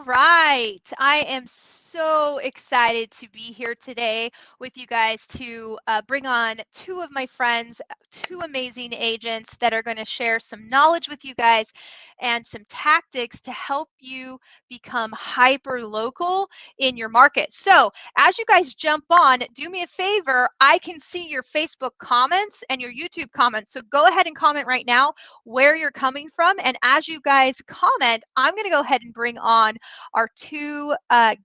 right. I am so excited to be here today with you guys to bring on two of my friends, two amazing agents that are going to share some knowledge with you guys and some tactics to help you become hyper local in your market. So, as you guys jump on, do me a favor. I can see your Facebook comments and your YouTube comments. So, go ahead and comment right now where you're coming from. And as you guys comment, I'm going to go ahead and bring on our two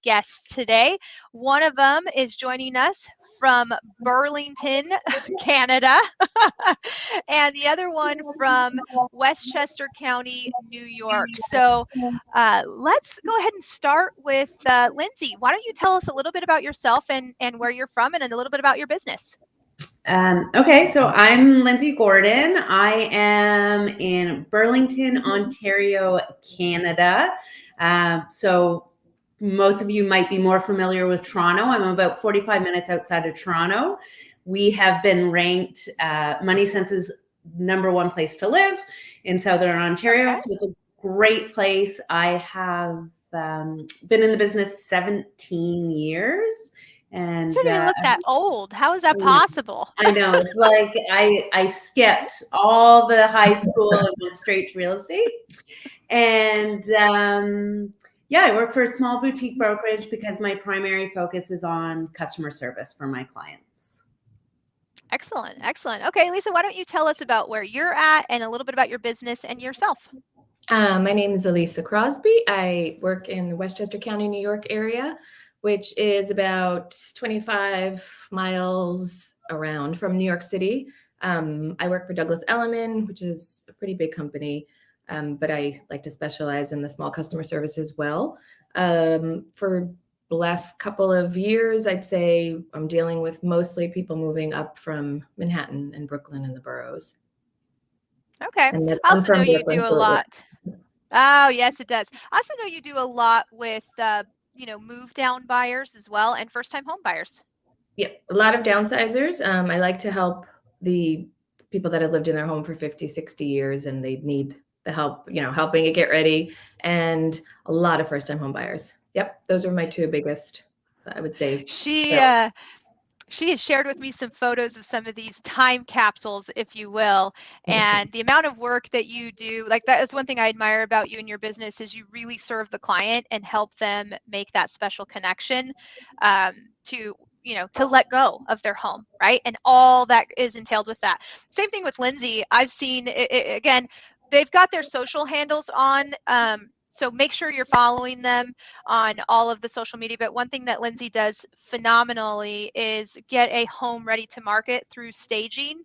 guests today. One of them is joining us from Burlington, Canada, and the other one from Westchester County, New York. So let's go ahead and start with Lindsay. Why don't you tell us a little bit about yourself and where you're from and a little bit about your business? Okay, so I'm Lindsay Gordon. I am in Burlington, Ontario, Canada. So most of you might be more familiar with Toronto. I'm about 45 minutes outside of Toronto. We have been ranked Money Sense's #1 place to live in Southern Ontario. Okay. So it's a great place. I have been in the business 17 years. And You don't even look that old. How is that possible? I know. It's like I skipped all the high school and went straight to real estate. And yeah, I work for a small boutique brokerage because my primary focus is on customer service for my clients. Excellent. Excellent. Okay, Lisa, why don't you tell us about where you're at and a little bit about your business and yourself? My name is Elisa Crosby. I work in the Westchester County, New York area, which is about 25 miles around from New York City. I work for Douglas Elliman, which is a pretty big company, but I like to specialize in the small customer service as well. For the last couple of years, I'd say I'm dealing with mostly people moving up from Manhattan and Brooklyn and the boroughs. Okay. I also know you do a lot. Oh, yes, it does. I also know you do a lot with, move down buyers as well and first time home buyers. Yeah, a lot of downsizers. I like to help the people that have lived in their home for 50, 60 years and they need the help, helping it get ready, and a lot of first time home buyers. Yep, those are my two biggest, I would say. She has shared with me some photos of some of these time capsules, if you will, and the amount of work that you do. Like, that is one thing I admire about you and your business is you really serve the client and help them make that special connection to let go of their home, right? And all that is entailed with that. Same thing with Lindsay. I've seen again, they've got their social handles on. So make sure you're following them on all of the social media. But one thing that Lindsay does phenomenally is get a home ready to market through staging.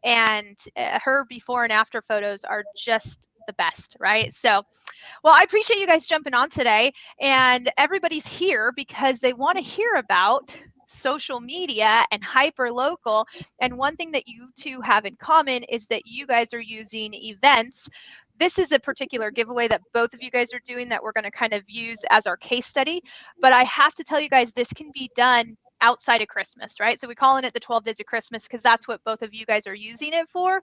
And her before and after photos are just the best, right? So, well, I appreciate you guys jumping on today. And everybody's here because they want to hear about social media and hyper local. And one thing that you two have in common is that you guys are using events. This is a particular giveaway that both of you guys are doing that we're going to kind of use as our case study. But I have to tell you guys, this can be done outside of Christmas, right? So we calling it the 12 days of Christmas because that's what both of you guys are using it for.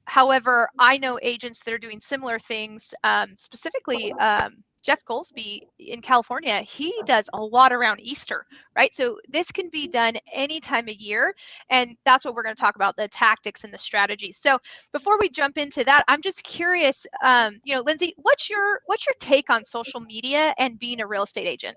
However, I know agents that are doing similar things, specifically Jeff Goldsby in California. He does a lot around Easter, right? So this can be done any time of year. And that's what we're going to talk about, the tactics and the strategies. So before we jump into that, I'm just curious, Lindsay, what's your take on social media and being a real estate agent?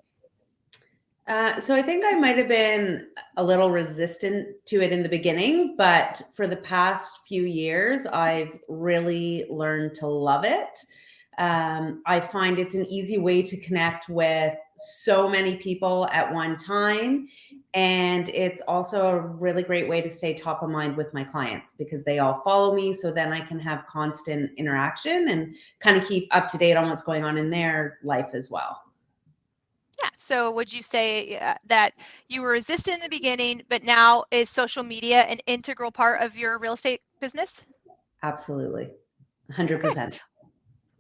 So I think I might have been a little resistant to it in the beginning, but for the past few years, I've really learned to love it. I find it's an easy way to connect with so many people at one time. And it's also a really great way to stay top of mind with my clients because they all follow me. So then I can have constant interaction and kind of keep up to date on what's going on in their life as well. Yeah. So would you say that you were resistant in the beginning, but now is social media an integral part of your real estate business? Absolutely. 100%. Okay.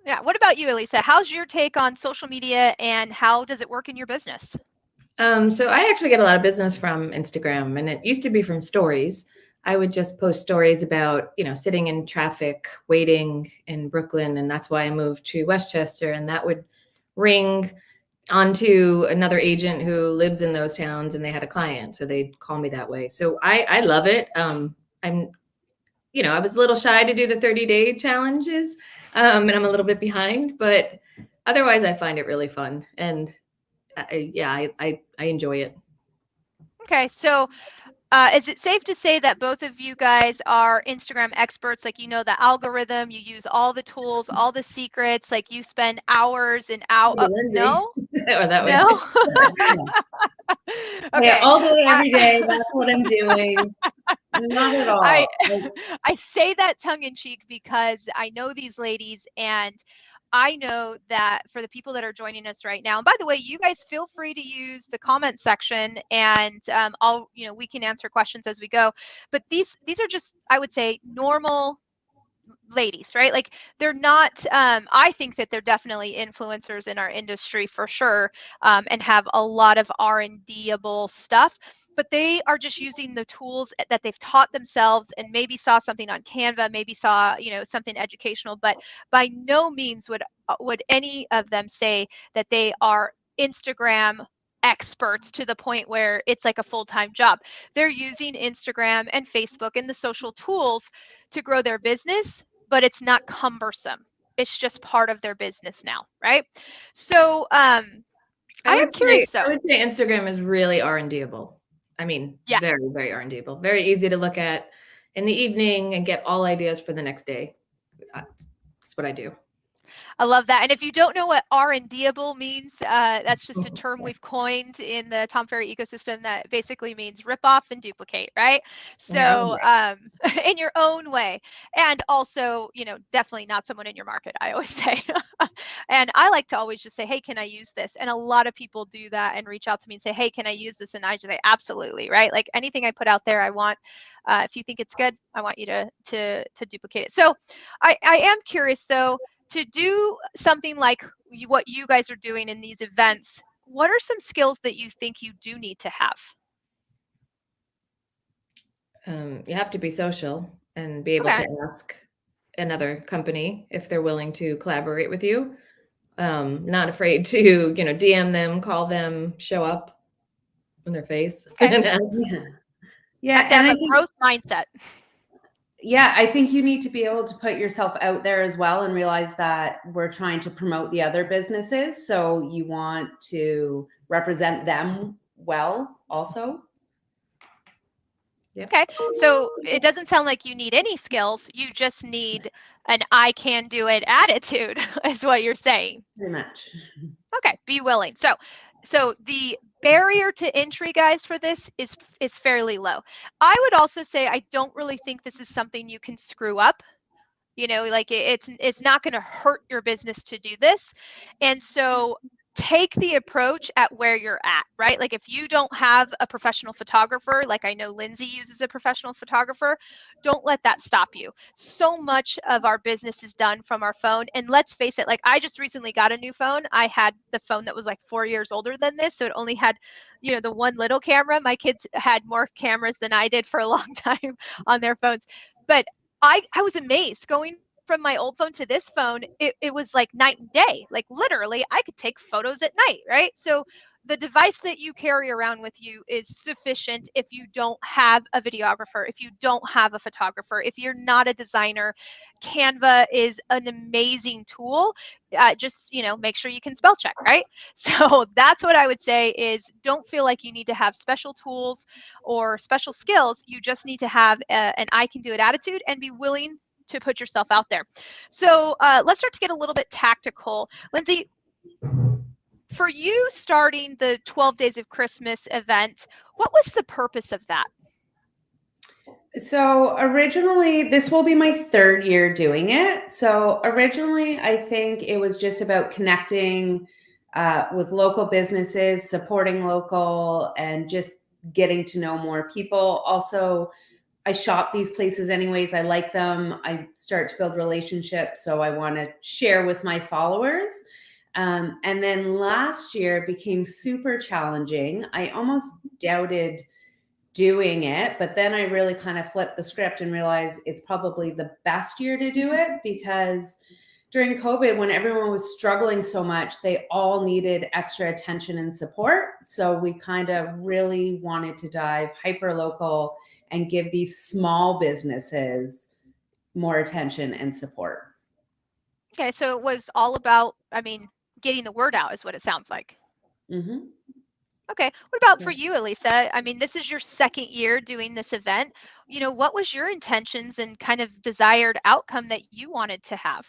Yeah. What about you, Elisa? How's your take on social media and how does it work in your business? So I actually get a lot of business from Instagram, and it used to be from stories. I would just post stories about, sitting in traffic, waiting in Brooklyn. And that's why I moved to Westchester, and that would ring onto another agent who lives in those towns, and they had a client, so they'd call me that way. So I love it. I'm, I was a little shy to do the 30-day challenges, and I'm a little bit behind, but otherwise I find it really fun, and I enjoy it. Okay, so is it safe to say that both of you guys are Instagram experts? Like, you know the algorithm, you use all the tools, all the secrets, like you spend hours and hours. Lindsay. No? Or that way. No? Yeah, Okay. all day, every day. That's what I'm doing. Not at all. I say that tongue in cheek because I know these ladies, and I know that for the people that are joining us right now, and by the way, you guys feel free to use the comment section, and we can answer questions as we go. But these are just, I would say, normal ladies, right? Like, they're not, I think that they're definitely influencers in our industry for sure, and have a lot of R&D-able stuff, but they are just using the tools that they've taught themselves, and maybe saw something on Canva, maybe saw, something educational, but by no means would any of them say that they are Instagram experts to the point where it's like a full-time job. They're using Instagram and Facebook and the social tools to grow their business, but it's not cumbersome. It's just part of their business now, right? So I am curious though. I would say Instagram is really R&D'able. I mean, Yeah. very, very R&D'able. Very easy to look at in the evening and get all ideas for the next day. That's what I do. I love that. And if you don't know what R&D'able means, that's just a term we've coined in the Tom Ferry ecosystem that basically means rip off and duplicate, right? So in your own way. And also, definitely not someone in your market, I always say. And I like to always just say, hey, can I use this? And a lot of people do that and reach out to me and say, hey, can I use this? And I just say, absolutely, right? Like, anything I put out there, I want, if you think it's good, I want you to duplicate it. So I am curious though, to do something like what you guys are doing in these events, what are some skills that you think you do need to have? You have to be social and be able Okay. to ask another company if they're willing to collaborate with you. Not afraid to, DM them, call them, show up in their face. Okay. Yeah. Have to And have I a think, growth mindset. yeah, I think you need to be able to put yourself out there as well, and realize that we're trying to promote the other businesses. So you want to represent them well also. Yep. Okay. So it doesn't sound like you need any skills. You just need an I can do it attitude, is what you're saying. Pretty much. Okay. Be willing. So the barrier to entry, guys, for this is fairly low. I would also say I don't really think this is something you can screw up. Like, it's not going to hurt your business to do this. And so take the approach at where you're at, right? Like, if you don't have a professional photographer, like I know Lindsay uses a professional photographer, don't let that stop you. So much of our business is done from our phone. And let's face it, like, I just recently got a new phone. I had the phone that was like 4 years older than this, so it only had, the one little camera. My kids had more cameras than I did for a long time on their phones. But I was amazed going from my old phone to this phone. It was like night and day. Like, literally, I could take photos at night, right? So the device that you carry around with you is sufficient if you don't have a videographer, if you don't have a photographer, if you're not a designer. Canva is an amazing tool. Just, make sure you can spell check, right? So that's what I would say is, don't feel like you need to have special tools or special skills. You just need to have an I can do it attitude and be willing to put yourself out there. So let's start to get a little bit tactical. Lindsay, for you starting the 12 Days of Christmas event, what was the purpose of that? So originally, this will be my third year doing it. So originally, I think it was just about connecting with local businesses, supporting local, and just getting to know more people. Also, I shop these places anyways. I like them. I start to build relationships. So I want to share with my followers. And then last year it became super challenging. I almost doubted doing it, but then I really kind of flipped the script and realized it's probably the best year to do it, because during COVID, when everyone was struggling so much, they all needed extra attention and support. So we kind of really wanted to dive hyper local and give these small businesses more attention and support. Okay, so it was all about, I mean, getting the word out is what it sounds like. Mm-hmm. Okay, what about for Yeah. you, Elisa? I mean, this is your second year doing this event. What was your intentions and kind of desired outcome that you wanted to have?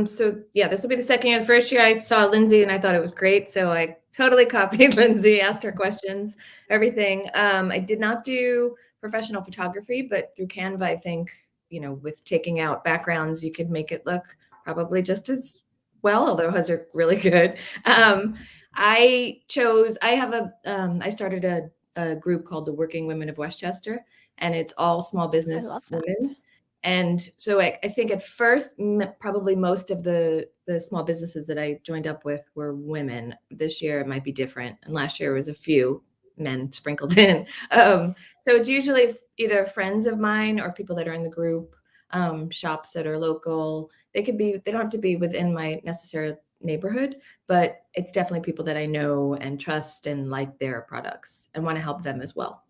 So yeah, this will be the second year. The first year I saw Lindsay and I thought it was great. So I totally copied Lindsay, asked her questions, everything. I did not do professional photography, but through Canva, I think, with taking out backgrounds, you could make it look probably just as well, although hers are really good. I started a group called the Working Women of Westchester, and it's all small I business love that. women. And so I think at first, probably most of the small businesses that I joined up with were women. This year it might be different. And last year was a few men sprinkled in. So it's usually either friends of mine or people that are in the group, shops that are local. They don't have to be within my necessary neighborhood, but it's definitely people that I know and trust and like their products and want to help them as well.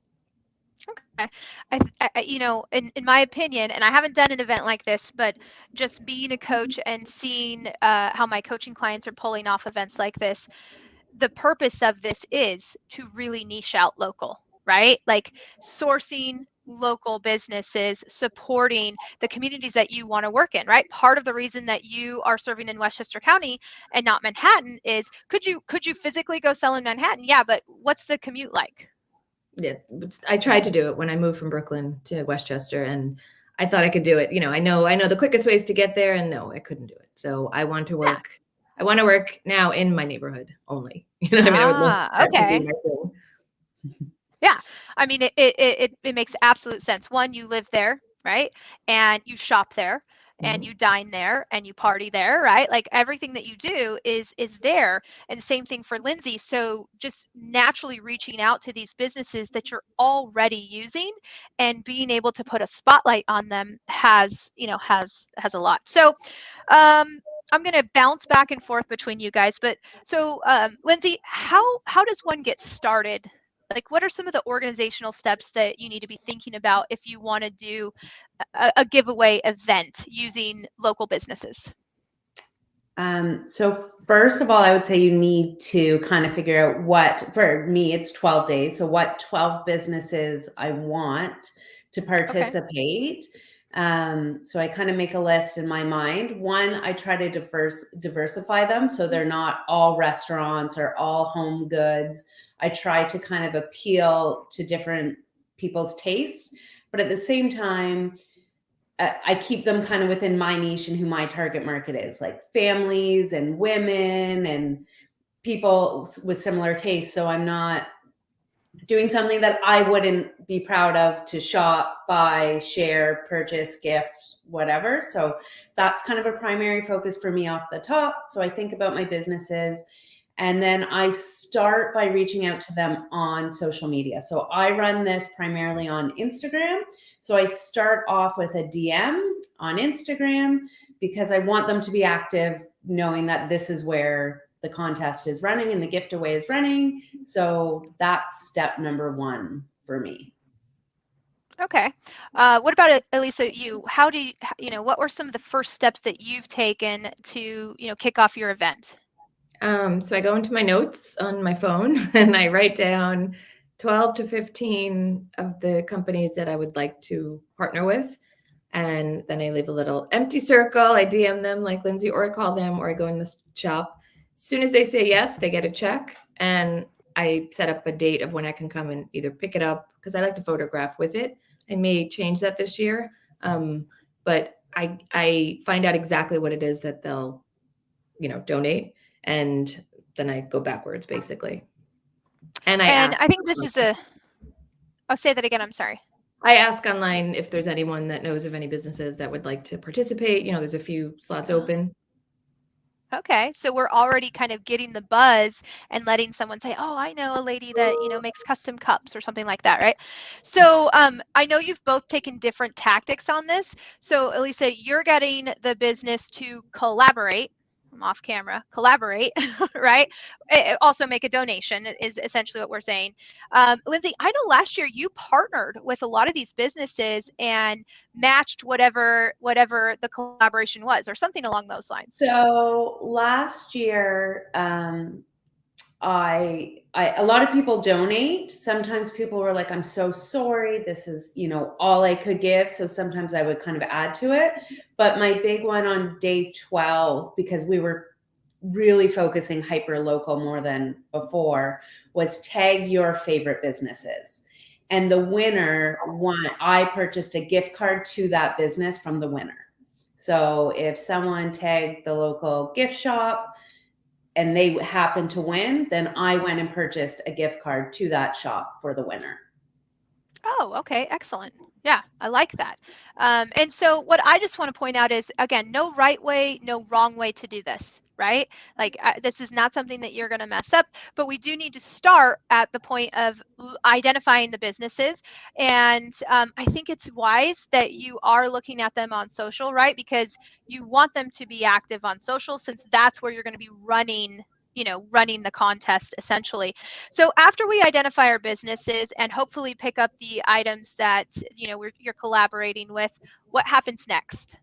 Okay. In my opinion, and I haven't done an event like this, but just being a coach and seeing how my coaching clients are pulling off events like this, the purpose of this is to really niche out local, right? Like sourcing local businesses, supporting the communities that you want to work in, right? Part of the reason that you are serving in Westchester County and not Manhattan is could you physically go sell in Manhattan? Yeah, but what's the commute like? Yeah, I tried to do it when I moved from Brooklyn to Westchester, and I thought I could do it. I know the quickest ways to get there, and no, I couldn't do it. So I want to Yeah. work. I want to work now in my neighborhood only. I mean, I would love Ah, that to be okay. my thing. Yeah. I mean, it makes absolute sense. One, you live there, right? And you shop there and Mhm. you dine there and you party there, right? Like everything that you do is there. And same thing for Lindsay. So just naturally reaching out to these businesses that you're already using and being able to put a spotlight on them has a lot. So I'm going to bounce back and forth between you guys, but so Lindsay, how does one get started? Like, what are some of the organizational steps that you need to be thinking about if you want to do a giveaway event using local businesses? So first of all, I would say you need to kind of figure out for me, it's 12 days. So what 12 businesses I want to Okay. participate. So I kind of make a list in my mind. One, I try to diversify them. So they're not all restaurants or all home goods. I try to kind of appeal to different people's tastes, but at the same time, I keep them kind of within my niche and who my target market is, like families and women and people with similar tastes. So I'm not doing something that I wouldn't be proud of to shop, buy, share, purchase, gift, whatever. So that's kind of a primary focus for me off the top. So I think about my businesses and then I start by reaching out to them on social media. So I run this primarily on Instagram. So I start off with a DM on Instagram because I want them to be active, knowing that this is where the contest is running and the gift away is running. So that's step number one for me. Okay. What about it, Elisa? How do what were some of the first steps that you've taken to, kick off your event? So I go into my notes on my phone and I write down 12 to 15 of the companies that I would like to partner with. And then I leave a little empty circle. I DM them like Lindsay, or I call them, or I go in the shop. As soon as they say yes, they get a check. And I set up a date of when I can come and either pick it up because I like to photograph with it. I may change that this year. But I find out exactly what it is that they'll, donate. And then I go backwards basically. And I And ask. I think this is I'll say that again. I'm sorry. I ask online if there's anyone that knows of any businesses that would like to participate. There's a few slots open. Okay, so we're already kind of getting the buzz and letting someone say, "Oh, I know a lady that, makes custom cups," or something like that, right? So, I know you've both taken different tactics on this. So, Elisa, you're getting the business to collaborate. I'm off camera, collaborate, right? Also make a donation is essentially what we're saying. Lindsay, I know last year you partnered with a lot of these businesses and matched whatever the collaboration was, or something along those lines. So last year, a lot of people donate. Sometimes people were like, I'm so sorry. This is, all I could give. So sometimes I would kind of add to it. But my big one on day 12, because we were really focusing hyper local more than before, was tag your favorite businesses. And the winner won. I purchased a gift card to that business from the winner. So if someone tagged the local gift shop and they happened to win, then I went and purchased a gift card to that shop for the winner. Oh, okay, excellent. Yeah, I like that. And so what I just want to point out is, again, no right way, no wrong way to do this, right? Like this is not something that you're going to mess up, but we do need to start at the point of identifying the businesses. And I think it's wise that you are looking at them on social, right? Because you want them to be active on social, since that's where you're going to be running the contest essentially. So after we identify our businesses and hopefully pick up the items that you're collaborating with, what happens next?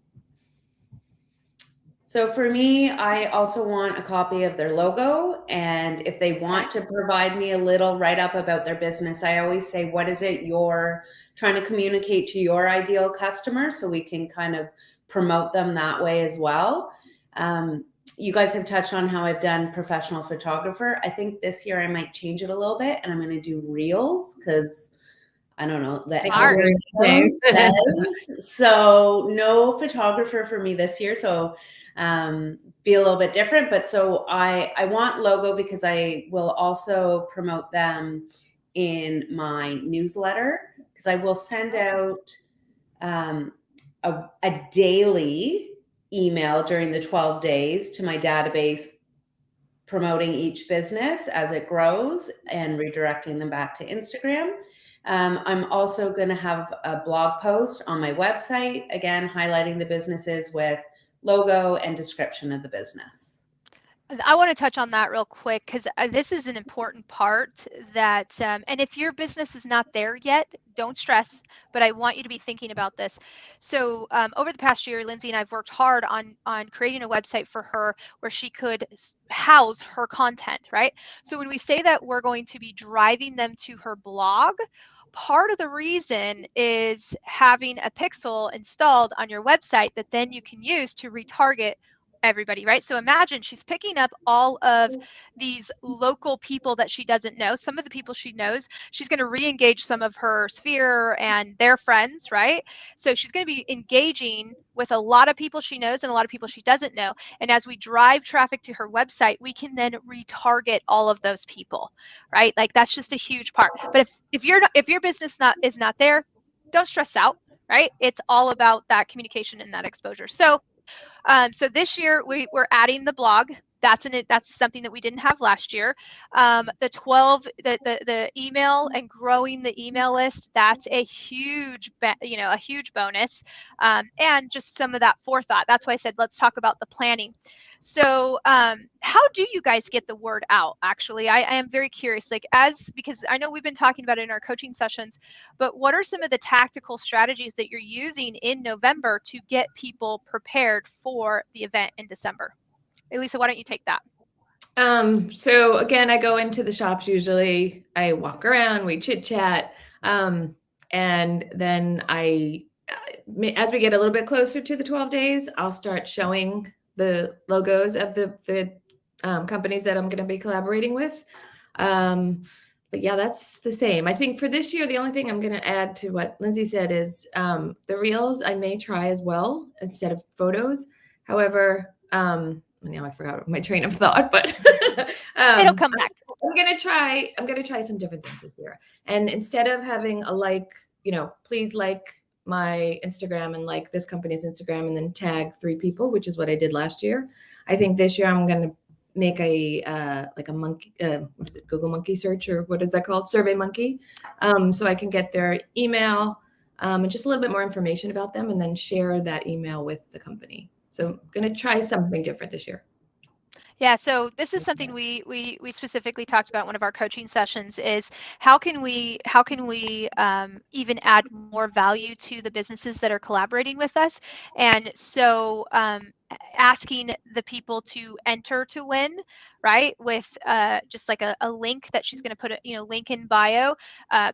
So for me, I also want a copy of their logo. And if they want to provide me a little write up about their business, I always say, what is it you're trying to communicate to your ideal customer? So we can kind of promote them that way as well. You guys have touched on how I've done professional photographer. I think this year I might change it a little bit and I'm going to do reels, because I don't know, the algorithm says. So no photographer for me this year. So be a little bit different. But so I want logo because I will also promote them in my newsletter, because I will send out a daily email during the 12 days to my database, promoting each business as it grows and redirecting them back to Instagram. I'm also going to have a blog post on my website, again, highlighting the businesses with logo and description of the business. I want to touch on that real quick, because this is an important part that, and if your business is not there yet, don't stress, but I want you to be thinking about this. So over the past year, Lindsay and I've worked hard on creating a website for her where she could house her content, right? So when we say that we're going to be driving them to her blog, part of the reason is having a pixel installed on your website that then you can use to retarget everybody, right? So imagine she's picking up all of these local people that she doesn't know. Some of the people she knows, she's going to re-engage some of her sphere and their friends, right? So she's going to be engaging with a lot of people she knows and a lot of people she doesn't know. And as we drive traffic to her website, we can then retarget all of those people, right? Like that's just a huge part. But if your business is not there, don't stress out, right? It's all about that communication and that exposure. So this year we're adding the blog. That's something that we didn't have last year. The email and growing the email list, that's a huge bonus, and just some of that forethought. That's why I said let's talk about the planning. So how do you guys get the word out? Actually, I am very curious, because I know we've been talking about it in our coaching sessions, but what are some of the tactical strategies that you're using in November to get people prepared for the event in December? Elisa, why don't you take that? So again, I go into the shops usually. I walk around, we chit chat, and then as we get a little bit closer to the 12 days, I'll start showing the logos of the companies that I'm going to be collaborating with. But yeah, that's the same. I think for this year, the only thing I'm going to add to what Lindsay said is the reels I may try as well instead of photos. However, now I forgot my train of thought, but it'll come back. I'm gonna try some different things this year. And instead of having a please like my Instagram and like this company's Instagram and then tag 3 people, which is what I did last year. I think this year I'm going to make a like a monkey, what is it, Google monkey search, or what is that called? Survey Monkey. So I can get their email and just a little bit more information about them, and then share that email with the company. So I'm going to try something different this year. Yeah, so this is something we specifically talked about in one of our coaching sessions, is how can we even add more value to the businesses that are collaborating with us. And so asking the people to enter to win, right, with just like a link that she's going to put a link in bio,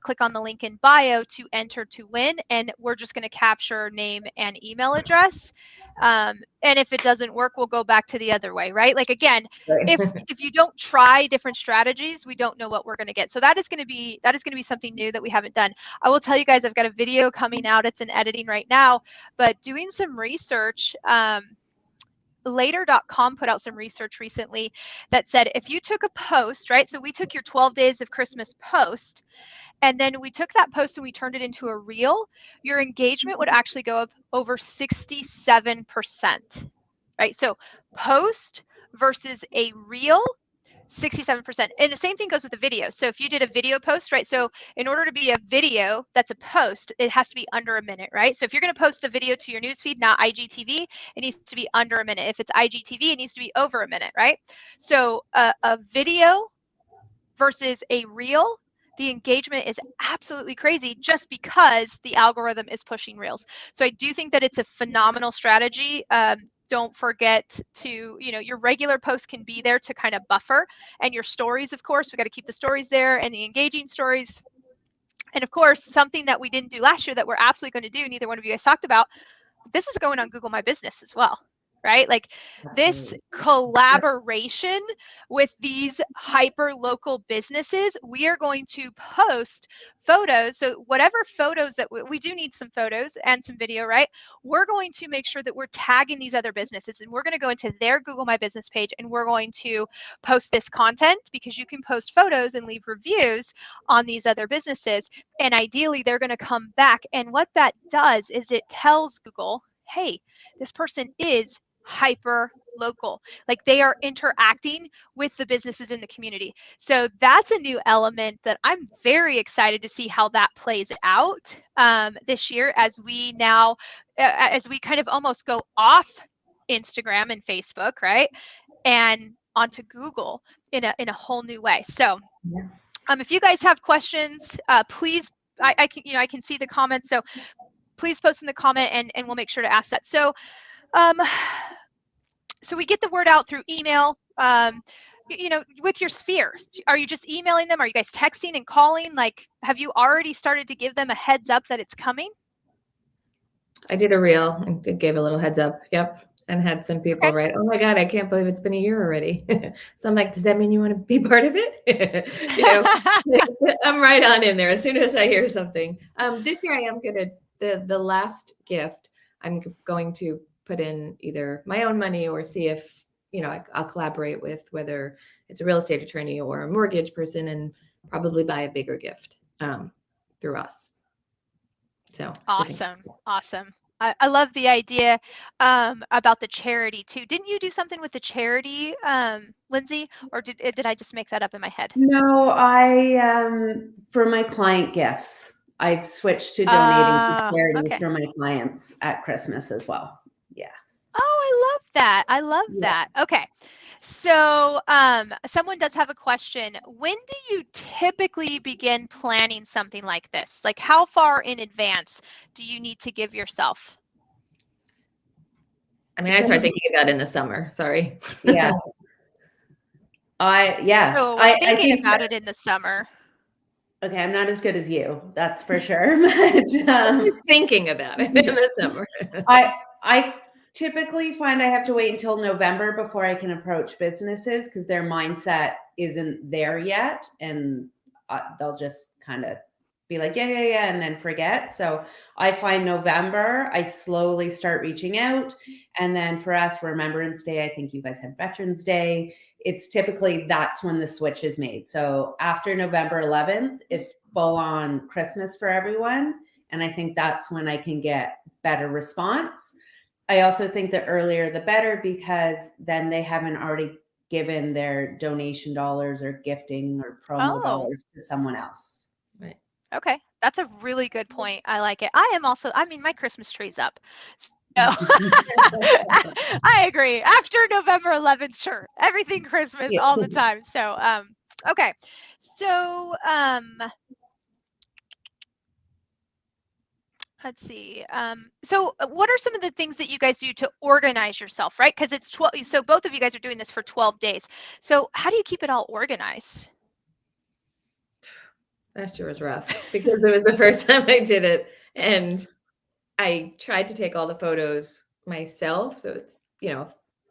click on the link in bio to enter to win, and we're just going to capture name and email address. And if it doesn't work, we'll go back to the other way, right? Like, again, if you don't try different strategies, we don't know what we're going to get. So that is going to be something new that we haven't done. I will tell you guys, I've got a video coming out. It's in editing right now, but doing some research. Later.com put out some research recently that said if you took a post, right? So we took your 12 days of Christmas post, and then we took that post and we turned it into a reel, your engagement would actually go up over 67%, right? So post versus a reel, 67%. And the same thing goes with the video. So if you did a video post, right? So in order to be a video that's a post, it has to be under a minute, right? So if you're going to post a video to your newsfeed, not IGTV, it needs to be under a minute. If it's IGTV, it needs to be over a minute, right? So a video versus a reel, the engagement is absolutely crazy just because the algorithm is pushing reels. So I do think that it's a phenomenal strategy. Don't forget to, your regular post can be there to kind of buffer, and your stories, of course, we got to keep the stories there and the engaging stories. And of course, something that we didn't do last year that we're absolutely going to do, neither one of you guys talked about, this is going on Google My Business as well, right? Like this collaboration with these hyper local businesses, we are going to post photos. So whatever photos that we do need some photos and some video, right? We're going to make sure that we're tagging these other businesses, and we're going to go into their Google My Business page, and we're going to post this content, because you can post photos and leave reviews on these other businesses. And ideally they're going to come back. And what that does is it tells Google, hey, this person is hyper local. Like they are interacting with the businesses in the community. So that's a new element that I'm very excited to see how that plays out this year, as we now, as we kind of almost go off Instagram and Facebook, right, and onto Google in a whole new way. So if you guys have questions, please, I can see the comments. So please post in the comment, and we'll make sure to ask that. So, so we get the word out through email. With your sphere, are you just emailing them? Are you guys texting and calling? Like, have you already started to give them a heads up that it's coming? I did a reel and gave a little heads up. Yep. And had some people write, "Oh my God, I can't believe it's been a year already." So I'm like, does that mean you want to be part of it? I'm right on in there as soon as I hear something. This year I am going to, the last gift, I'm going to put in either my own money or see if, I'll collaborate with, whether it's a real estate attorney or a mortgage person, and probably buy a bigger gift through us. So awesome. I love the idea about the charity too. Didn't you do something with the charity, Lindsay, or did I just make that up in my head? No, I for my client gifts, I've switched to donating to charities for my clients at Christmas as well. Yes. Oh, I love that. I love that. Okay. So someone does have a question. When do you typically begin planning something like this? Like, how far in advance do you need to give yourself? I mean, I start thinking about it in the summer. Sorry. Yeah. So I think about it in the summer. Okay, I'm not as good as you, that's for sure. But I'm just thinking about it in the summer. I typically find I have to wait until November before I can approach businesses, because their mindset isn't there yet, and they'll just kind of be like, yeah, and then forget. So I find November, I slowly start reaching out. And then for us, Remembrance Day, I think you guys had Veterans Day. It's typically, that's when the switch is made. So after November 11th, it's full on Christmas for everyone. And I think that's when I can get better response. I also think the earlier the better, because then they haven't already given their donation dollars or gifting or promo dollars to someone else. Right. Okay. That's a really good point. I like it. I mean, my Christmas tree's up. So I agree. After November 11th, sure. Everything Christmas all the time. So, okay. So, let's see. So what are some of the things that you guys do to organize yourself, right? Because it's 12. So both of you guys are doing this for 12 days. So how do you keep it all organized? Last year was rough because it was the first time I did it. And I tried to take all the photos myself. So it's,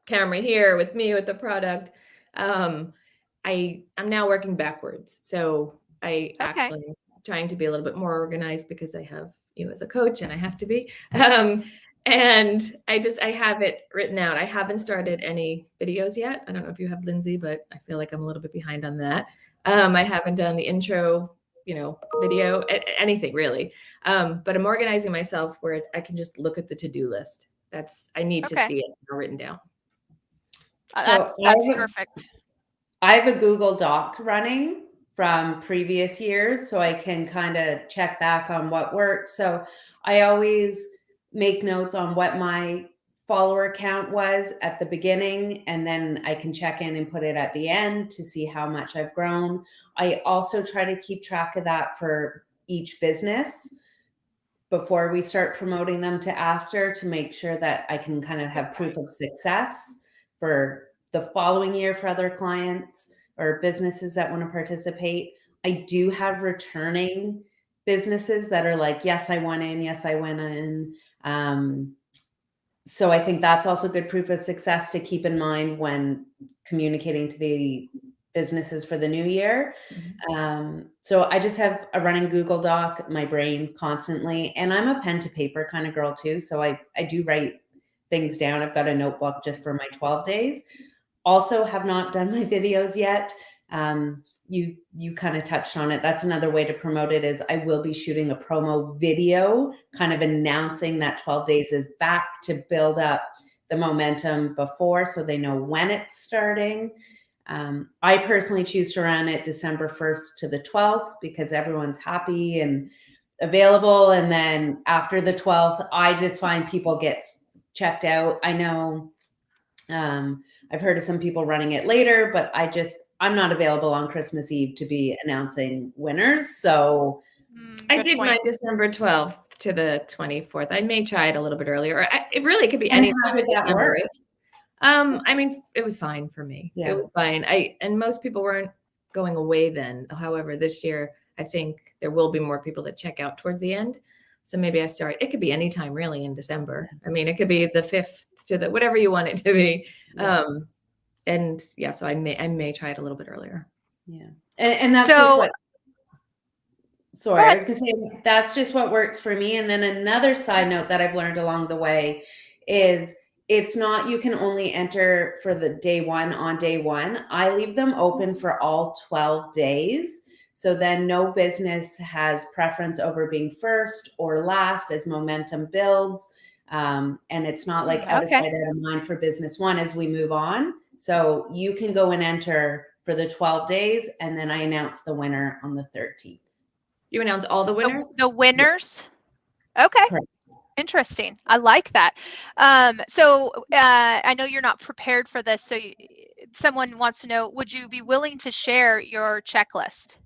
camera here with me with the product. I'm now working backwards. So I actually trying to be a little bit more organized because I have you as a coach and I have to be. And I have it written out. I haven't started any videos yet. I don't know if you have, Lindsay, but I feel like I'm a little bit behind on that. I haven't done the intro, video, anything really. But I'm organizing myself where I can just look at the to-do list. I need to see it written down. So that's perfect. I have a Google Doc running from previous years, so I can kind of check back on what worked. So I always make notes on what my follower count was at the beginning, and then I can check in and put it at the end to see how much I've grown. I also try to keep track of that for each business before we start promoting them to after, to make sure that I can kind of have proof of success for the following year for other clients or businesses that want to participate. I do have returning businesses that are like, yes, I went in. Yes, I went in. So I think that's also good proof of success to keep in mind when communicating to the businesses for the new year. So I just have a running Google Doc, my brain constantly, and I'm a pen to paper kind of girl too. So I do write things down. I've got a notebook just for my 12 days. Also have not done my videos yet. You kind of touched on it. That's another way to promote it, is I will be shooting a promo video kind of announcing that 12 days is back, to build up the momentum before so they know when it's starting. I personally choose to run it December 1st to the 12th because everyone's happy and available. And then after the 12th, I just find people get checked out. I know I've heard of some people running it later, but I'm not available on Christmas Eve to be announcing winners. So I did mine December 12th to the 24th. I may try it a little bit earlier. It really could be any time in December. I mean, it was fine for me. Yeah. It was fine. And most people weren't going away then. However, this year, I think there will be more people that check out towards the end. So maybe it could be any time really in December. I mean, it could be the 5th to the whatever you want it to be. Yeah. So I may try it a little bit earlier. Yeah. And that's just what, sorry, I was gonna say, that's just what works for me. And then another side note that I've learned along the way is it's not, you can only enter for the day one on day one. I leave them open for all 12 days. So then no business has preference over being first or last as momentum builds. And it's not like out of sight, out of mind for business one as we move on. So you can go and enter for the 12 days. And then I announce the winner on the 13th. You announce all the winners? The winners? Yeah. Okay. Correct. Interesting. I like that. So I know you're not prepared for this. So someone wants to know, would you be willing to share your checklist?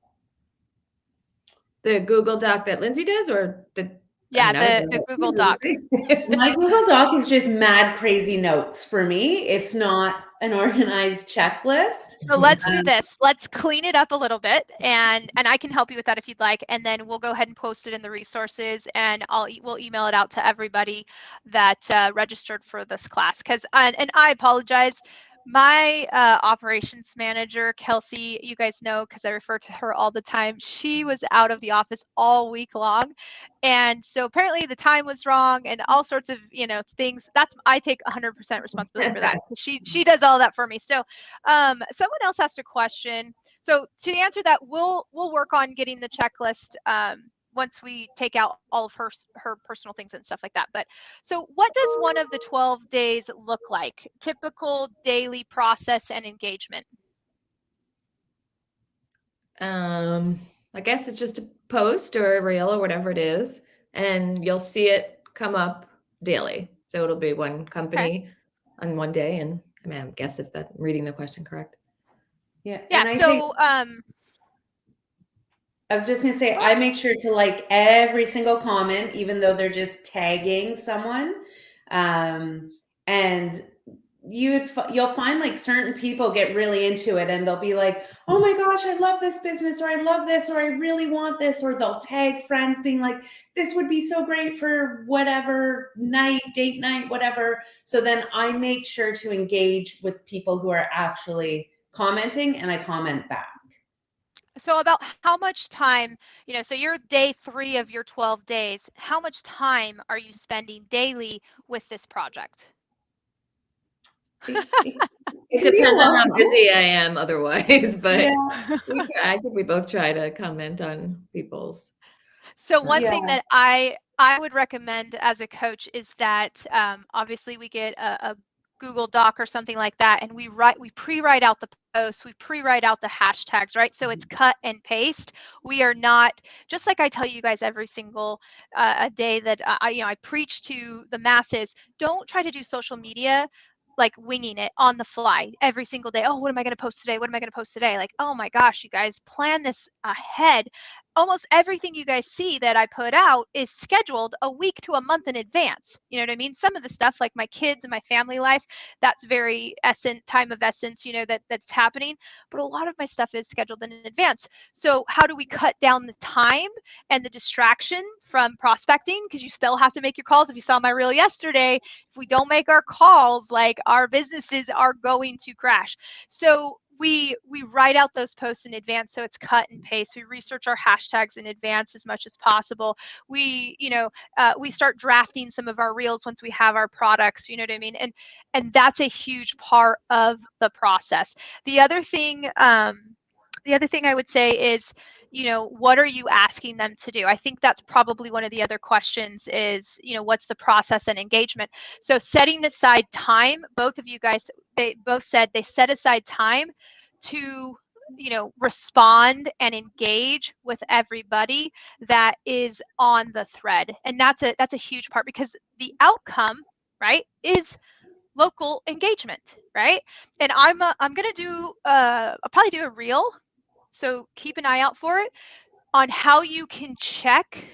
The Google Doc that Lindsay does, or the Google Doc. My Google Doc is just mad crazy notes for me. It's not an organized checklist. So let's do this. Let's clean it up a little bit, and I can help you with that if you'd like. And then we'll go ahead and post it in the resources, and we'll email it out to everybody that registered for this class. And I apologize. My operations manager, Kelsey, you guys know because I refer to her all the time, she was out of the office all week long. And so apparently the time was wrong and all sorts of, things. I take 100% responsibility for that. She does all that for me. So someone else asked a question. So to answer that, we'll work on getting the checklist once we take out all of her personal things and stuff like that. But so what does one of the 12 days look like? Typical daily process and engagement. I guess it's just a post or a reel or whatever it is, and you'll see it come up daily. So it'll be one company on one day, and I mean, I guess if I'm reading the question correct. Yeah. Yeah. And I So think I was just going to say, I make sure to like every single comment, even though they're just tagging someone. And you'll find like certain people get really into it and they'll be like, oh my gosh, I love this business, or I love this, or I really want this, or they'll tag friends being like, this would be so great for whatever night, date night, whatever. So then I make sure to engage with people who are actually commenting, and I comment back. So about how much time, so you're day 3 of your 12 days, how much time are you spending daily with this project? It depends on how busy I am otherwise, but yeah. I think we both try to comment on people's. So one thing that I would recommend as a coach is that obviously we get a Google Doc or something like that, and we pre-write out the posts, we pre-write out the hashtags, right? So it's cut and paste. We are not, just like I tell you guys every single a day that I preach to the masses, don't try to do social media like winging it on the fly every single day. Oh, what am I going to post today? What am I going to post today? Like, oh my gosh, you guys, plan this ahead. Almost everything you guys see that I put out is scheduled a week to a month in advance. You know what I mean? Some of the stuff like my kids and my family life, that's very time of essence, that's happening. But a lot of my stuff is scheduled in advance. So how do we cut down the time and the distraction from prospecting? Because you still have to make your calls. If you saw my reel yesterday, if we don't make our calls, like our businesses are going to crash. So we write out those posts in advance, so it's cut and paste. We research our hashtags in advance as much as possible. We we start drafting some of our reels once we have our products, you know what I mean, and that's a huge part of the process. The other thing I would say is, what are you asking them to do? I think that's probably one of the other questions is, what's the process and engagement? So setting aside time, both of you guys, they both said they set aside time to, respond and engage with everybody that is on the thread. And that's a huge part, because the outcome, right, is local engagement, right? And I'm going to do, I'll probably do a reel, so keep an eye out for it, on how you can check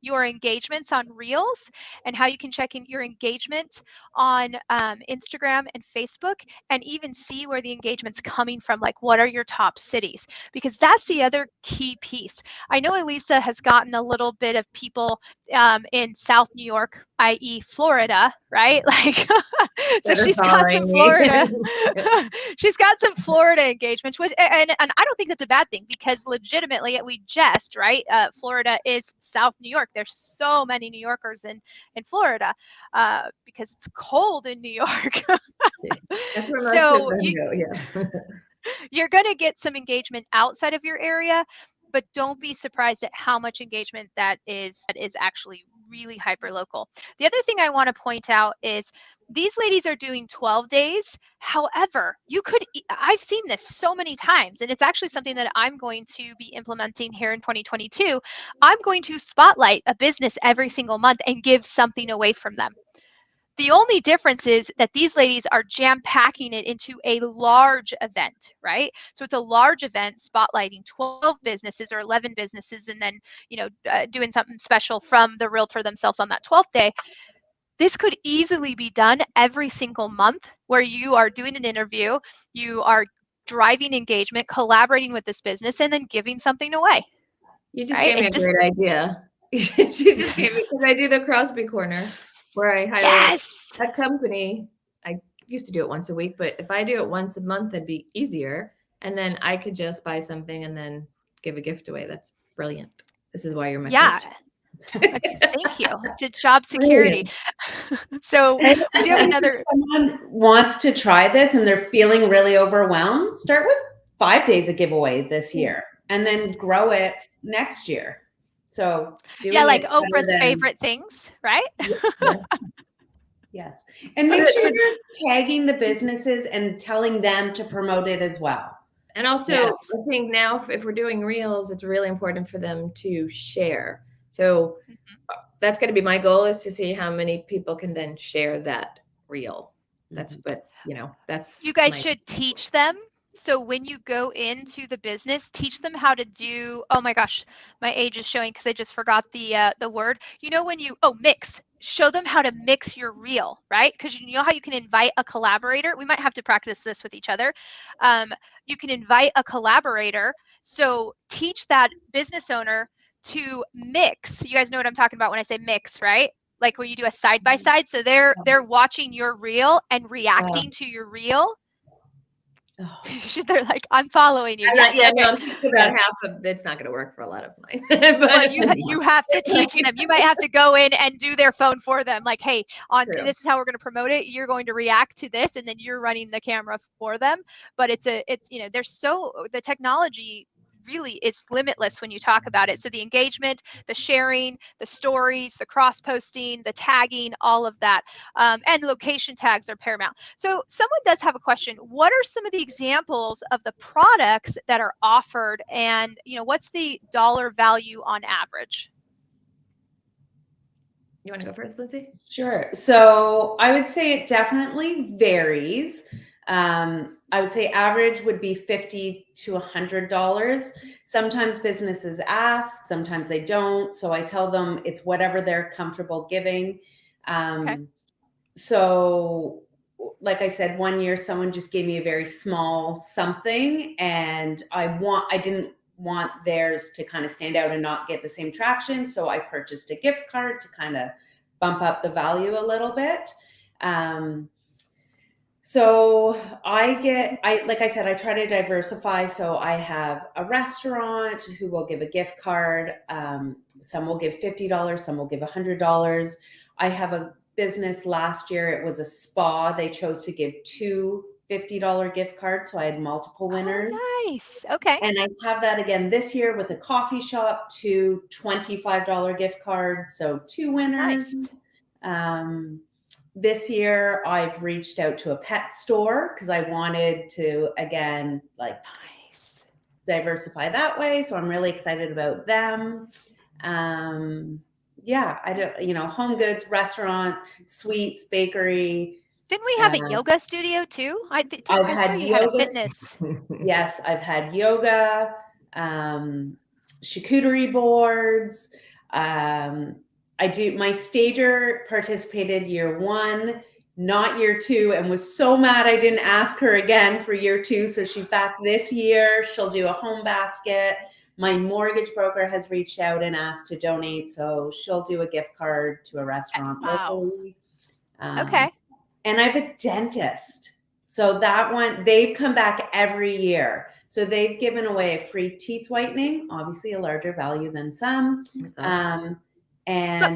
your engagements on Reels and how you can check in your engagement on Instagram and Facebook, and even see where the engagement's coming from. Like, what are your top cities? Because that's the other key piece. I know Elisa has gotten a little bit of people in South New York, i.e. Florida, right? Like, so she's got some Florida. She's got some Florida engagements, which, and I don't think that's a bad thing, because legitimately, we jest, right? Florida is South New York. There's so many New Yorkers in Florida because it's cold in New York. That's where most of them go. Yeah. You're going to get some engagement outside of your area, but don't be surprised at how much engagement that is actually really hyper local. The other thing I want to point out is these ladies are doing 12 days. However, I've seen this so many times, and it's actually something that I'm going to be implementing here in 2022. I'm going to spotlight a business every single month and give something away from them. The only difference is that these ladies are jam-packing it into a large event, right? So it's a large event spotlighting 12 businesses or 11 businesses, and then, doing something special from the realtor themselves on that 12th day. This could easily be done every single month, where you are doing an interview, you are driving engagement, collaborating with this business, and then giving something away. You just gave me a great idea. She just gave me, because I do the Crosby corner, where I highlight a company. I used to do it once a week, but if I do it once a month, it'd be easier. And then I could just buy something and then give a gift away. That's brilliant. This is why you're my coach. Okay, thank you. Did job security. So I do have another. If someone wants to try this and they're feeling really overwhelmed, start with 5 days of giveaway this year and then grow it next year. So doing Yeah, like it's better Oprah's than favorite things, right? Yeah. yes. And make sure you're tagging the businesses and telling them to promote it as well. And also, Yes. I think now if we're doing reels, it's really important for them to share. So that's going to be my goal, is to see how many people can then share that reel. That's what, that's You guys my should teach them. So when you go into the business, teach them how to do, oh my gosh, my age is showing because I just forgot the word. You know when you, mix. Show them how to mix your reel, right? Because you know how you can invite a collaborator. We might have to practice this with each other. You can invite a collaborator. So teach that business owner to mix. You guys know what I'm talking about when I say mix, right? Like when you do a side by side. So they're watching your reel and reacting to your reel. They're like, I'm following you. Yes. Yeah, Okay. no, I'm thinking about half of it's not going to work for a lot of mine. Well, you have to teach them. You might have to go in and do their phone for them. Like, hey, this is how we're going to promote it. You're going to react to this, and then you're running the camera for them. But the technology really is limitless when you talk about it. So the engagement, the sharing, the stories, the cross posting, the tagging, all of that, and location tags are paramount. So someone does have a question. What are some of the examples of the products that are offered, and what's the dollar value on average? You want to go first, Lindsay? Sure. So I would say it definitely varies. I would say average would be $50 to $100. Sometimes businesses ask, sometimes they don't. So I tell them it's whatever they're comfortable giving. Okay. So like I said, one year someone just gave me a very small something, and I didn't want theirs to kind of stand out and not get the same traction. So I purchased a gift card to kind of bump up the value a little bit. So like I said, I try to diversify. So I have a restaurant who will give a gift card. Some will give $50, some will give $100. I have a business last year. It was a spa. They chose to give two $50 gift cards. So I had multiple winners. Oh, nice. Okay. And I have that again this year with a coffee shop, two $25 gift cards. So two winners. Nice. This year I've reached out to a pet store because I wanted to, again, Nice. diversify that way. So I'm really excited about them. I don't, home goods, restaurant, sweets, bakery. Didn't we have a yoga studio too? I I've saw had you had a yoga. fitness. Yes, I've had yoga, charcuterie boards. My stager participated year 1, not year 2, and was so mad I didn't ask her again for year 2. So she's back this year. She'll do a home basket. My mortgage broker has reached out and asked to donate. So she'll do a gift card to a restaurant locally. Okay. And I have a dentist. So that one, they've come back every year. So they've given away a free teeth whitening, obviously a larger value than some. But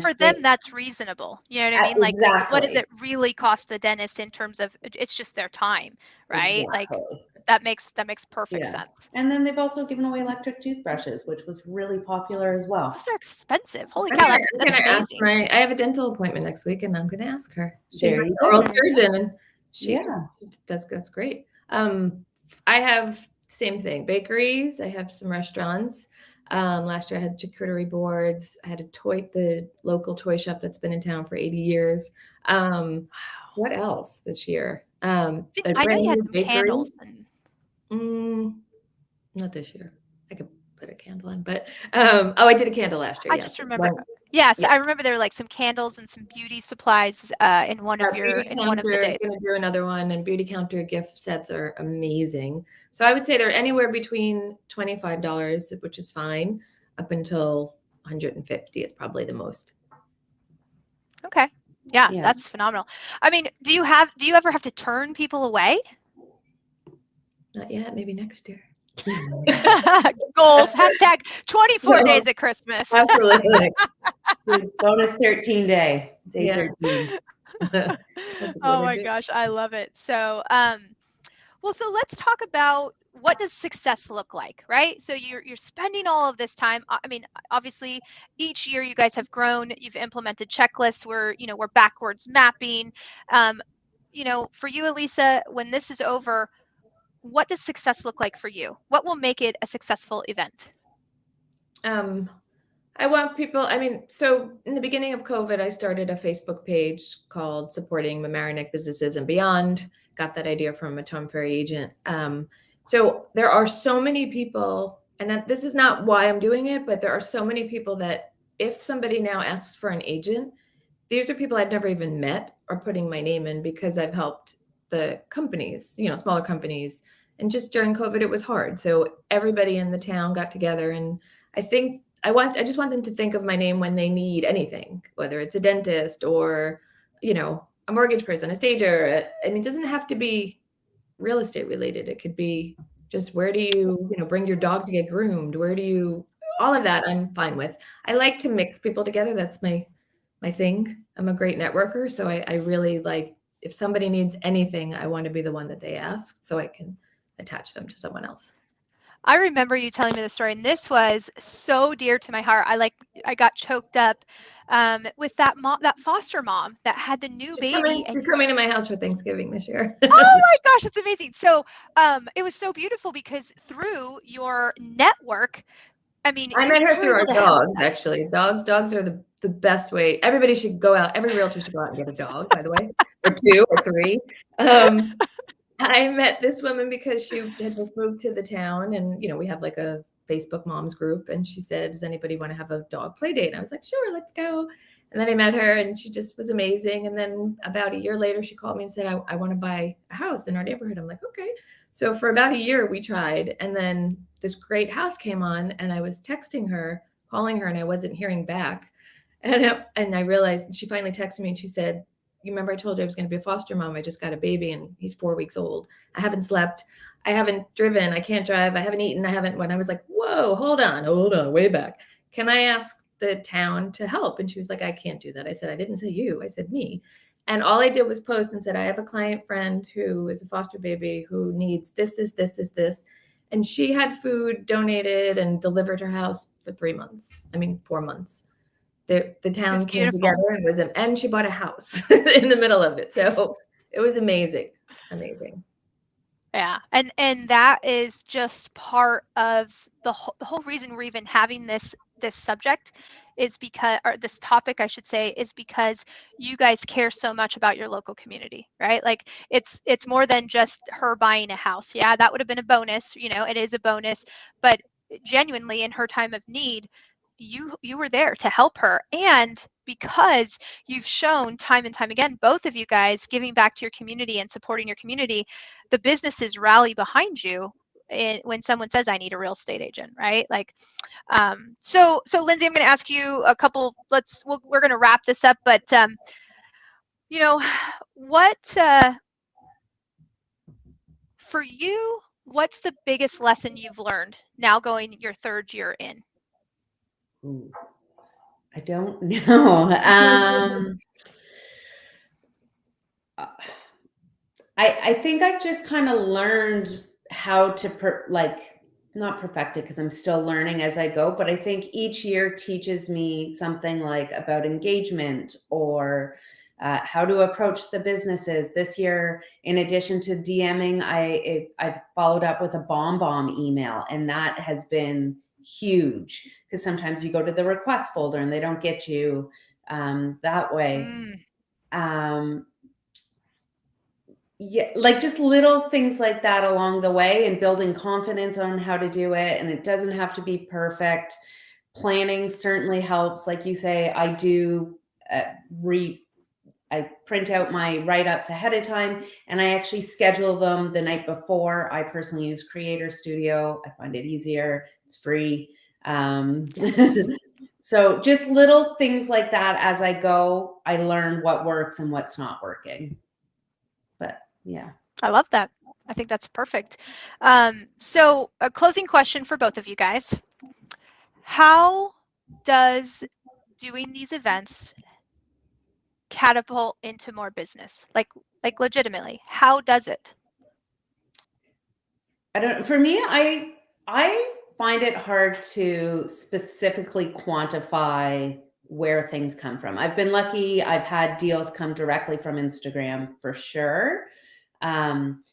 for them, that's reasonable. You know what I mean? Like, exactly. what does it really cost the dentist in terms of, it's just their time, right? Exactly. Like that makes perfect sense. And then they've also given away electric toothbrushes, which was really popular as well. Those are expensive. Holy cow, that's amazing. I have a dental appointment next week, and I'm going to ask her. She's an oral surgeon, and that's great. I have same thing, bakeries. I have some restaurants. Last year I had charcuterie boards. I had the local toy shop that's been in town for 80 years. What else this year? I know you had some candles. Not this year. I could put a candle on, but I did a candle last year. I just remember. Yes, I remember there were like some candles and some beauty supplies in one of the days. Going to do another one, and Beauty Counter gift sets are amazing. So I would say they're anywhere between $25, which is fine, up until $150 is probably the most. Okay. Yeah, that's phenomenal. I mean, do you ever have to turn people away? Not yet. Maybe next year. Goals. Hashtag 24 days at Christmas. Absolutely. Bonus 13 day 13. Oh my gosh, I love it. So, so let's talk about what does success look like, right? So you're spending all of this time. I mean, obviously, each year you guys have grown. You've implemented checklists. We're backwards mapping. For you, Elisa, when this is over, what does success look like for you? What will make it a successful event? I want people, I mean, so in the beginning of COVID, I started a Facebook page called Supporting Mamaroneck Businesses and Beyond. Got that idea from a Tom Ferry agent. So there are so many people, and this is not why I'm doing it, but there are so many people that if somebody now asks for an agent, these are people I've never even met or putting my name in because I've helped the companies, smaller companies. And just during COVID, it was hard. So everybody in the town got together, and I just want them to think of my name when they need anything, whether it's a dentist or, a mortgage person, a stager. I mean, it doesn't have to be real estate related. It could be just where do you, bring your dog to get groomed? All of that I'm fine with. I like to mix people together. That's my thing. I'm a great networker. So I really like, if somebody needs anything, I want to be the one that they ask so I can attach them to someone else. I remember you telling me the story, and this was so dear to my heart. I got choked up with that foster mom that had the new baby. She's coming to my house for Thanksgiving this year. Oh my gosh, it's amazing. So it was so beautiful because through your network, I mean, I met her through our dogs, actually. Dogs are the best way. Everybody should go out. Every realtor should go out and get a dog, by the way, or 2 or 3. I met this woman because she had just moved to the town, and we have like a Facebook moms group, and she said, does anybody want to have a dog play date? And I was like, sure, let's go. And then I met her, and she just was amazing. And then about a year later, she called me and said, I want to buy a house in our neighborhood. I'm like, okay. So for about a year, we tried. And then this great house came on, and I was texting her, calling her, and I wasn't hearing back. And I realized, she finally texted me and she said, you remember I told you I was going to be a foster mom? I just got a baby and he's 4 weeks old. I haven't slept. I haven't driven. I can't drive. I haven't eaten. When I was like, whoa, hold on, way back. Can I ask the town to help? And she was like, I can't do that. I said, I didn't say you. I said me. And all I did was post and said, I have a client friend who is a foster baby who needs this. And she had food donated and delivered her house for 4 months. The town came together and she bought a house in the middle of it. So it was amazing. Yeah. And that is just part of the whole reason we're even having this subject is because, or this topic, I should say, is because you guys care so much about your local community, right? Like it's more than just her buying a house. Yeah, that would have been a bonus, it is a bonus, but genuinely in her time of need, you were there to help her. And because you've shown time and time again, both of you guys giving back to your community and supporting your community, the businesses rally behind you when someone says, I need a real estate agent, right? Like, so Lindsay, I'm going to ask you a couple, we're going to wrap this up, but for you, what's the biggest lesson you've learned now going your 3rd year in? Ooh, I don't know. I think I've just kind of learned how to not perfect it because I'm still learning as I go, but I think each year teaches me something like about engagement or how to approach the businesses. This year, in addition to DMing, I've followed up with a bomb email, and that has been huge because sometimes you go to the request folder and they don't get you that way. Yeah, like just little things like that along the way and building confidence on how to do it. And it doesn't have to be perfect. Planning certainly helps. Like you say, I do I print out my write-ups ahead of time and I actually schedule them the night before. I personally use Creator Studio. I find it easier. It's free. Yes. So just little things like that as I go, I learn what works and what's not working. But yeah. I love that. I think that's perfect. So a closing question for both of you guys. How does doing these events catapult into more business? Like legitimately, how does it? I don't, for me, I find it hard to specifically quantify where things come from. I've been lucky. I've had deals come directly from Instagram for sure. Um,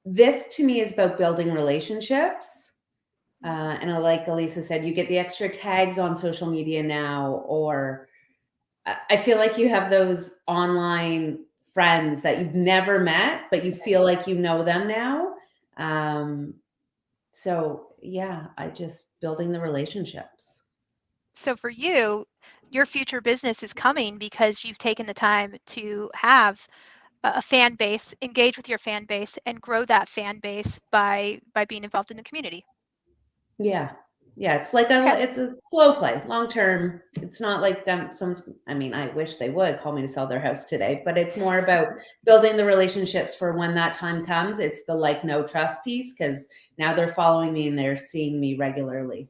this to me is about building relationships. And like Elisa said, you get the extra tags on social media now, or I feel like you have those online friends that you've never met, but you feel like you know them now. Um, so yeah, I just building the relationships. So for you, your future business is coming because you've taken the time to have a fan base, engage with your fan base, and grow that fan base by being involved in the community. Yeah. Yeah, Okay. it's a slow play, long term. It's not like someone's, I mean, I wish they would call me to sell their house today, but it's more about building the relationships for when that time comes. It's the like, no trust piece, because now they're following me and they're seeing me regularly.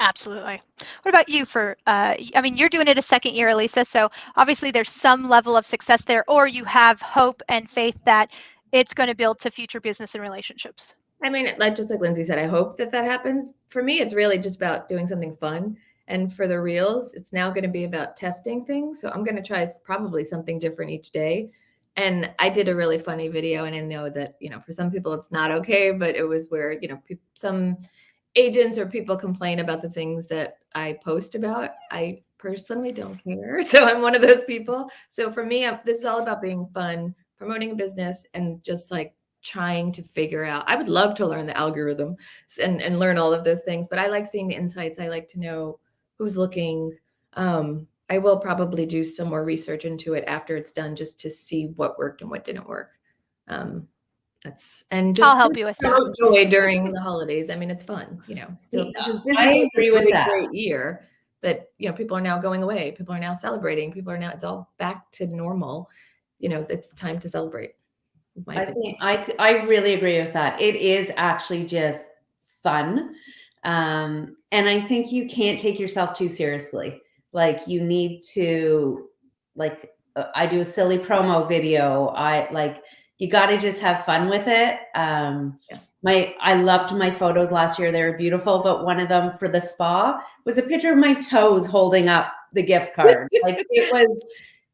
Absolutely. What about you for, I mean, you're doing it a second year, Elisa, so obviously there's some level of success there, or you have hope and faith that it's going to build to future business and relationships. I mean, like just like Lindsay said, I hope that that happens. For me, it's really just about doing something fun. And for the reels, it's now going to be about testing things. So I'm going to try probably something different each day. And I did a really funny video, and I know that, you know, for some people it's not okay, but it was where, you know, some agents or people complain about the things that I post about. I personally don't care. So I'm one of those people. So for me, this is all about being fun, promoting a business, and just like trying to figure out. I would love to learn the algorithm and learn all of those things, but I like seeing the insights. I like to know who's looking. I will probably do some more research into it after it's done, just to see what worked and what didn't work. And I'll just to help you with that. promote joy during the holidays. I mean, it's fun, you know. Still, this is I a agree with really that. great year that, you know, people are now going away. People are now celebrating. People are now, it's all back to normal. You know, it's time to celebrate. I think I really agree with that. It is actually just fun. And I think you can't take yourself too seriously. Like you need to, like, I do a silly promo video. I like, you got to just have fun with it. Yeah. I loved my photos last year. They were beautiful, but one of them for the spa was a picture of my toes holding up the gift card. Like it was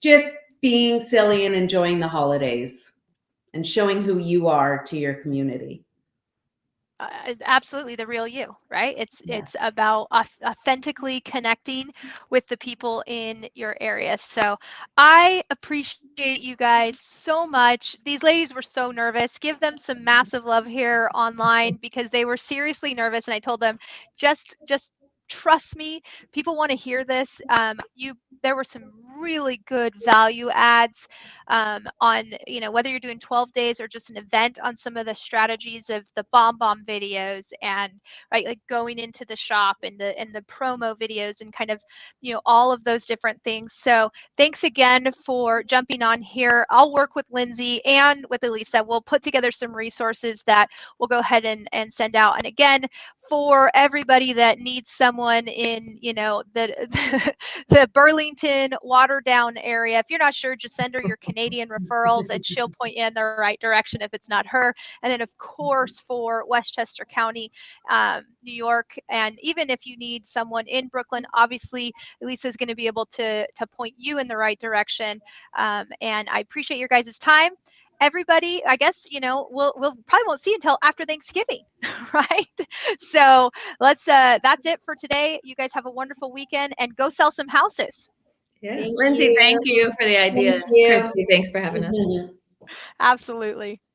just being silly and enjoying the holidays and showing who you are to your community. Absolutely the real you, right? It's Yeah. it's about authentically connecting with the people in your area. So I appreciate you guys so much. These ladies were so nervous. Give them some massive love here online, because they were seriously nervous, and I told them just trust me, people want to hear this. There were some really good value adds on, you know, whether you're doing 12 days or just an event, on some of the strategies of the bomb videos, and right, like going into the shop, and the promo videos, and kind of, you know, all of those different things. So thanks again for jumping on here. I'll work with Lindsay and with Elisa. We'll put together some resources that we'll go ahead and send out. And again, for everybody that needs someone in, you know, the Burlington, Waterdown area, if you're not sure, just send her your Canadian referrals and she'll point you in the right direction if it's not her. And then, of course, for Westchester County, New York, and even if you need someone in Brooklyn, obviously Elisa is going to be able to point you in the right direction. And I appreciate your guys' time. Everybody, I guess, you know, we'll probably won't see you until after Thanksgiving, right? So that's it for today. You guys have a wonderful weekend, and go sell some houses. Yeah. Thank Lindsay, you. thank you for the idea. Thank you. Christy, thanks for having us. Mhm. Absolutely.